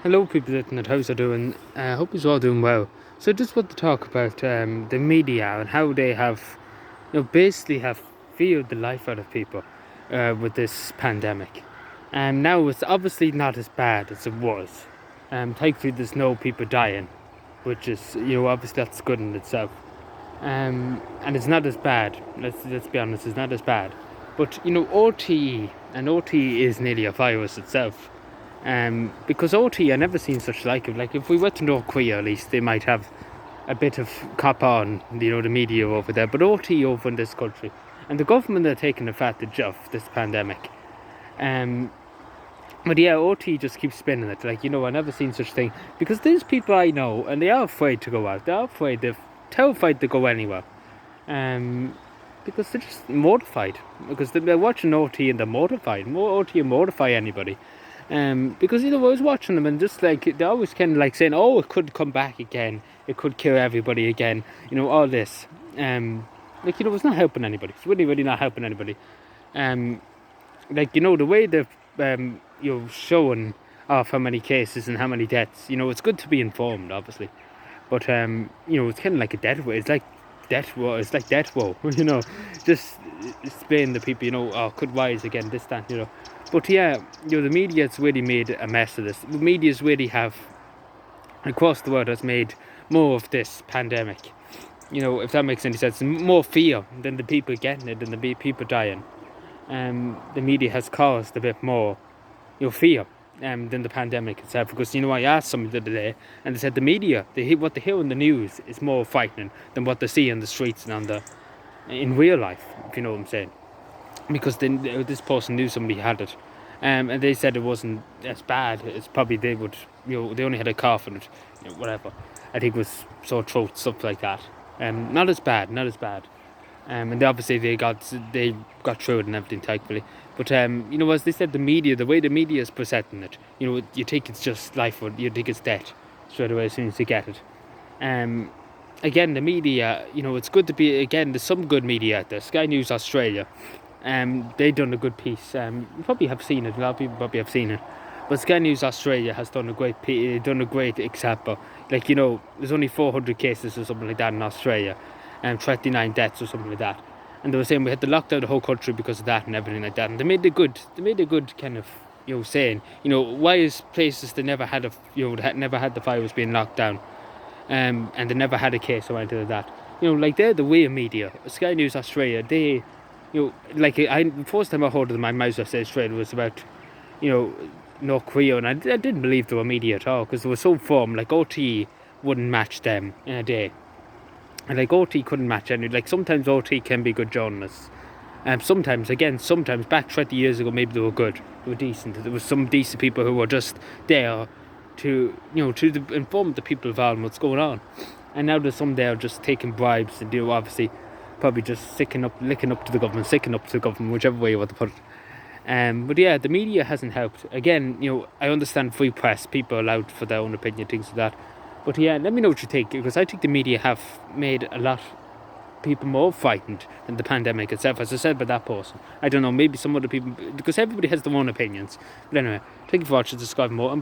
Hello, people at Net. How's you doing? I hope you're all doing well. So, I just want to talk about the media and how they have, basically have feared the life out of people with this pandemic. And now it's obviously not as bad as it was. Thankfully, there's no people dying, which is, obviously that's good in itself. And it's not as bad. Let's be honest, it's not as bad. But OTE, and OTE is nearly a virus itself. Because OT, I never seen such like it. Like if we went to North Korea, at least they might have a bit of cop on, the media over there. But OT over in this country, and the government are taking advantage of this pandemic. But yeah, OT just keeps spinning it. Like I never seen such thing because there's people I know, and they are afraid to go out. They're afraid. They're terrified to go anywhere. Because they're just mortified. Because they're watching OT and they're mortified. More OT and mortify anybody. Because I was watching them and just like they always kind of like saying, "Oh, it could come back again. It could kill everybody again." All this. It's not helping anybody. It's really, really not helping anybody. The way they've showing off how many cases and how many deaths. It's good to be informed, obviously, but it's kind of like a death row. It's like death row. It's like death row. Just explain to people. Could rise again. This, that. But yeah, the media's really made a mess of this. The media's really have, across the world, has made more of this pandemic. If that makes any sense. More fear than the people getting it, than the people dying. The media has caused a bit more, fear than the pandemic itself. Because, I asked somebody the other day, and they said the media, what they hear in the news is more frightening than what they see in the streets and in real life, if you know what I'm saying. Because this person knew somebody had it, and they said it wasn't as bad. It's probably they would, they only had a cough and whatever. I think it was sore throat, stuff like that. Not as bad. And obviously they got through it and everything, thankfully. But as they said, the way the media is presenting it, you think it's just life or you think it's death straight away as soon as you get it. Again, the media, it's good to be. Again, there's some good media out there. Sky News Australia. They've done a good piece. You probably have seen it. A lot of people probably have seen it. But Sky News Australia has done a great example. There's only 400 cases or something like that in Australia, and 29 deaths or something like that. And they were saying we had to lock down the whole country because of that and everything like that. And they made a good kind of saying, why is places that never had never had the virus being locked down, and they never had a case or anything like that. They're the way of media. Sky News Australia, they. The first time I heard of them, I might as well say straight, it was about, North Korea, and I didn't believe they were media at all, because they were so firm. OT wouldn't match them in a day. And OT couldn't match any. Sometimes OT can be good journalists. Sometimes back 20 years ago, maybe they were good. They were decent. There was some decent people who were just there to, to inform the people involved what's going on. And now there's some there just taking bribes and obviously probably just licking up to the government, whichever way you want to put it. But yeah, the media hasn't helped. Again, I understand free press, people are allowed for their own opinion, things like that. But yeah, let me know what you think, because I think the media have made a lot people more frightened than the pandemic itself, as I said by that person. I don't know, maybe some other people, because everybody has their own opinions. But anyway, thank you for watching, subscribe more, and bye.